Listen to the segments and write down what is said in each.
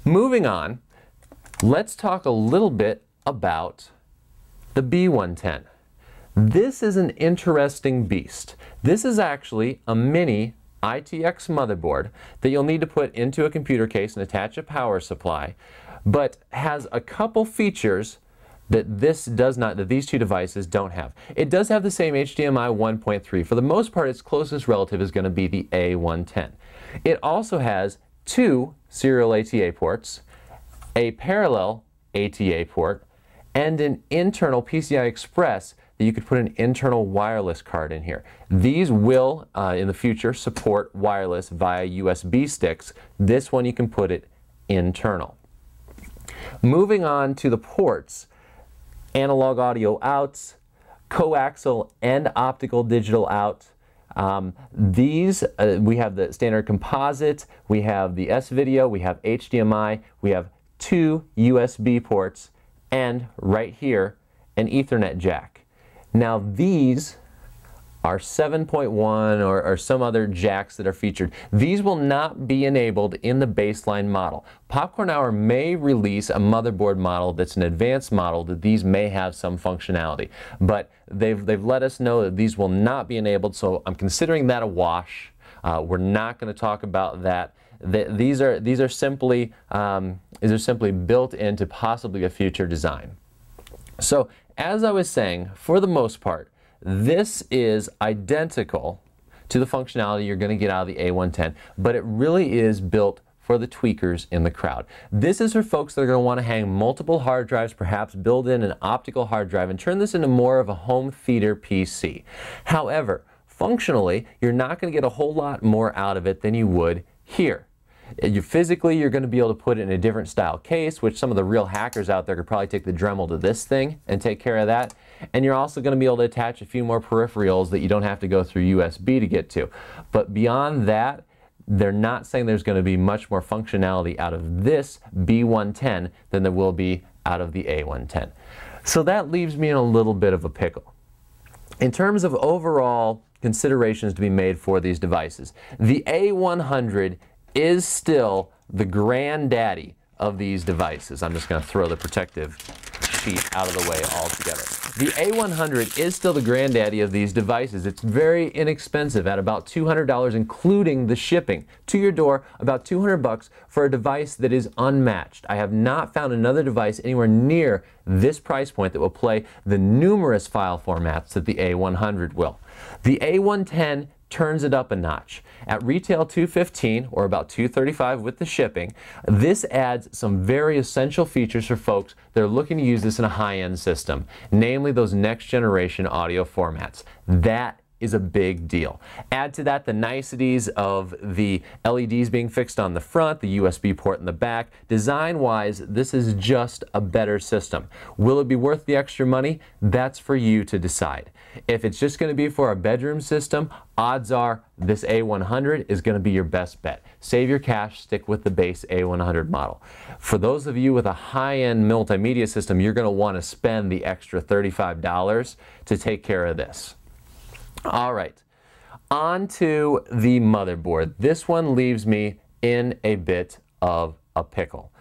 Moving on, let's talk a little bit about the B-110. This is an interesting beast. This is actually a mini ITX motherboard that you'll need to put into a computer case and attach a power supply, but has a couple features that these two devices don't have. It does have the same HDMI 1.3. For the most part, its closest relative is going to be the A-110. It also has two serial ATA ports, a parallel ATA port, and an internal PCI Express that you could put an internal wireless card in here. These will, in the future, support wireless via USB sticks. This one you can put it internal. Moving on to the ports, analog audio outs, coaxial and optical digital out. We have the standard composite, we have the S-video, we have HDMI, we have two USB ports, and right here, an Ethernet jack. Now these are 7.1 or some other jacks that are featured. These will not be enabled in the baseline model. Popcorn Hour may release a motherboard model that's an advanced model that these may have some functionality, but they've let us know that these will not be enabled, so I'm considering that a wash. We're not going to talk about that. These are simply built into possibly a future design. So as I was saying, for the most part, this is identical to the functionality you're going to get out of the A-110, but it really is built for the tweakers in the crowd. This is for folks that are going to want to hang multiple hard drives, perhaps build in an optical hard drive and turn this into more of a home theater PC. However, functionally, you're not going to get a whole lot more out of it than you would here. Physically, you're going to be able to put it in a different style case, which some of the real hackers out there could probably take the Dremel to this thing and take care of that. And you're also going to be able to attach a few more peripherals that you don't have to go through USB to get to. But beyond that, they're not saying there's going to be much more functionality out of this B-110 than there will be out of the A-110. So that leaves me in a little bit of a pickle. In terms of overall considerations to be made for these devices, the A-100 is still the granddaddy of these devices. I'm just going to throw the protective sheet out of the way altogether. The A-100 is still the granddaddy of these devices. It's very inexpensive at about $200, including the shipping to your door, about $200 for a device that is unmatched. I have not found another device anywhere near this price point that will play the numerous file formats that the A-100 will. The A-110 turns it up a notch. At retail $215 or about $235 with the shipping, this adds some very essential features for folks that are looking to use this in a high-end system, namely those next generation audio formats. That is a big deal. Add to that the niceties of the LEDs being fixed on the front, the USB port in the back. Design-wise, this is just a better system. Will it be worth the extra money? That's for you to decide. If it's just going to be for a bedroom system, odds are this A-100 is going to be your best bet. Save your cash, stick with the base A-100 model. For those of you with a high-end multimedia system, you're going to want to spend the extra $35 to take care of this. All right, on to the motherboard. This one leaves me in a bit of a pickle.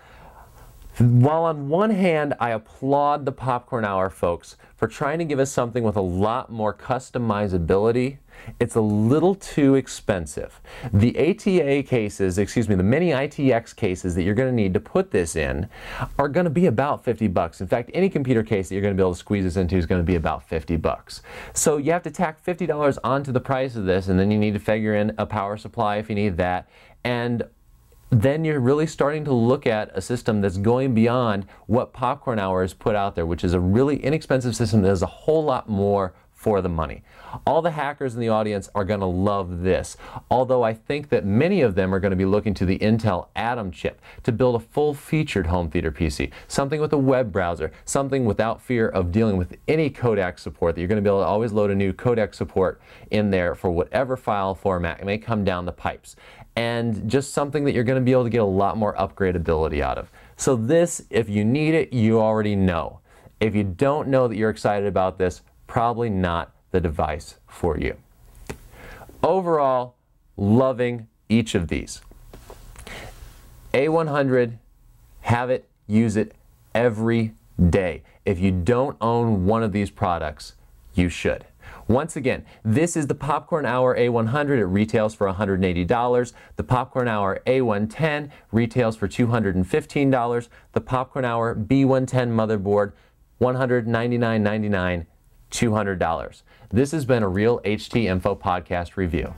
While on one hand, I applaud the Popcorn Hour folks for trying to give us something with a lot more customizability, it's a little too expensive. The ATA cases, the mini ITX cases that you're going to need to put this in are going to be about $50. In fact, any computer case that you're going to be able to squeeze this into is going to be about $50. So you have to tack $50 onto the price of this, and then you need to figure in a power supply if you need that. And then you're really starting to look at a system that's going beyond what Popcorn Hour has put out there, which is a really inexpensive system that does a whole lot more for the money. All the hackers in the audience are going to love this, although I think that many of them are going to be looking to the Intel Atom chip to build a full-featured home theater PC, something with a web browser, something without fear of dealing with any codec support, that you're going to be able to always load a new codec support in there for whatever file format may come down the pipes, and just something that you're going to be able to get a lot more upgradability out of. So this, if you need it, you already know. If you don't know that you're excited about this, probably not the device for you. Overall, loving each of these. A100 Have it, use it every day. If you don't own one of these products, you should. Once again, this is the Popcorn Hour A100. It retails for $180. The Popcorn Hour A110 retails for $215. The Popcorn Hour B-110 motherboard, $199.99, $200. This has been a Real HT Info podcast review.